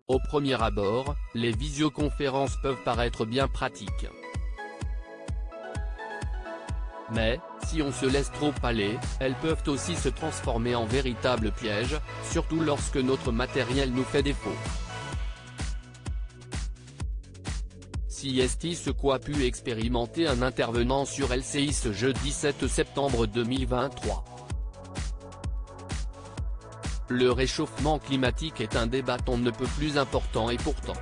Au premier abord, les visioconférences peuvent paraître bien pratiques. Mais, si on se laisse trop aller, elles peuvent aussi se transformer en véritables pièges, surtout lorsque notre matériel nous fait défaut. Si est ce qu'a pu expérimenter un intervenant sur LCI ce jeudi 7 septembre 2023. Le réchauffement climatique est un débat on ne peut plus important et pourtant.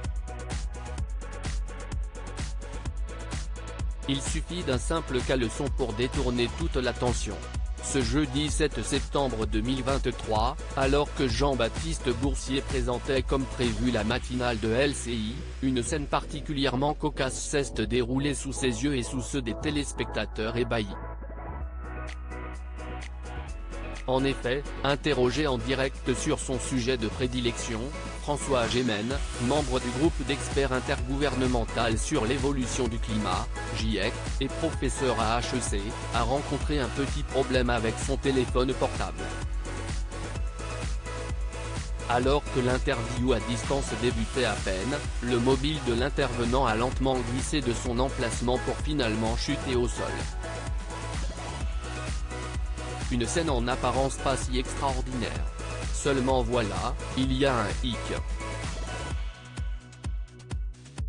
Il suffit d'un simple caleçon pour détourner toute l'attention. Ce jeudi 7 septembre 2023, alors que Jean-Baptiste Boursier présentait comme prévu la matinale de LCI, une scène particulièrement cocasse s'est déroulée sous ses yeux et sous ceux des téléspectateurs ébahis. En effet, interrogé en direct sur son sujet de prédilection, François Gémen, membre du groupe d'experts intergouvernemental sur l'évolution du climat, GIEC, et professeur à HEC, a rencontré un petit problème avec son téléphone portable. Alors que l'interview à distance débutait à peine, le mobile de l'intervenant a lentement glissé de son emplacement pour finalement chuter au sol. Une scène en apparence pas si extraordinaire. Seulement voilà, il y a un hic.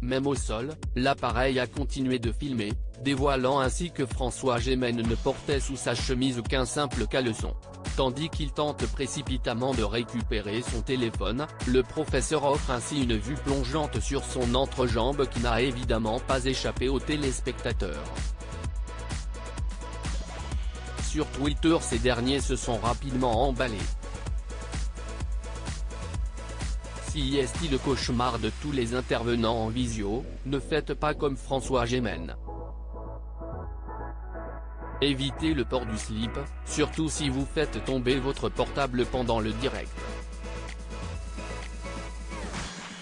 Même au sol, l'appareil a continué de filmer, dévoilant ainsi que François Gémen ne portait sous sa chemise qu'un simple caleçon. Tandis qu'il tente précipitamment de récupérer son téléphone, le professeur offre ainsi une vue plongeante sur son entrejambe qui n'a évidemment pas échappé aux téléspectateurs. Sur Twitter, ces derniers se sont rapidement emballés. Si est le cauchemar de tous les intervenants en visio, ne faites pas comme François Gémen. Évitez le port du slip, surtout si vous faites tomber votre portable pendant le direct.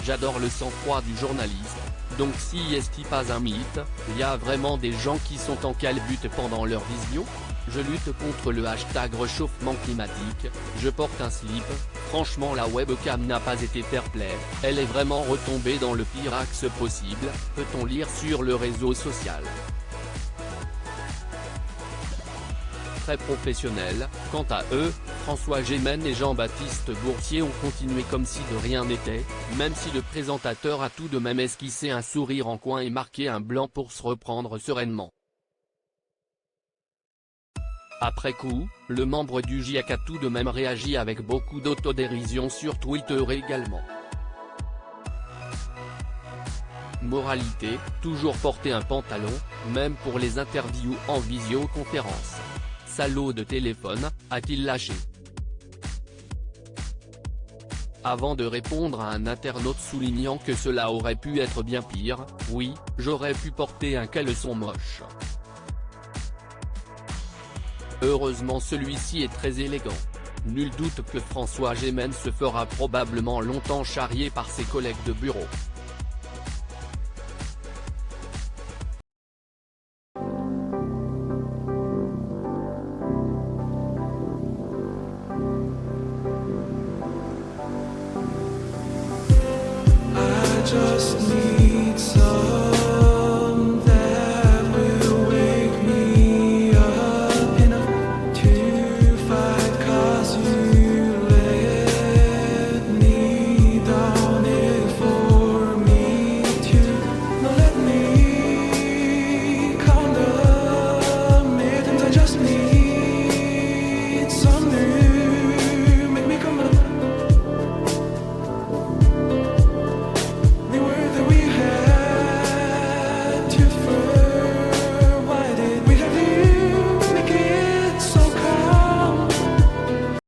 J'adore le sang-froid du journaliste, donc si est pas un mythe, il y a vraiment des gens qui sont en calbute pendant leur visio? Je lutte contre le hashtag réchauffement climatique, je porte un slip, franchement la webcam n'a pas été fair-play, elle est vraiment retombée dans le pire axe possible, peut-on lire sur le réseau social. Très professionnels, quant à eux, François Gémen et Jean-Baptiste Boursier ont continué comme si de rien n'était, même si le présentateur a tout de même esquissé un sourire en coin et marqué un blanc pour se reprendre sereinement. Après coup, le membre du GIEC a tout de même réagi avec beaucoup d'autodérision sur Twitter également. Moralité, toujours porter un pantalon, même pour les interviews en visioconférence. Salaud de téléphone, a-t-il lâché? Avant de répondre à un internaute soulignant que cela aurait pu être bien pire, oui, j'aurais pu porter un caleçon moche. Heureusement celui-ci est très élégant. Nul doute que François Gémen se fera probablement longtemps charrier par ses collègues de bureau. I just need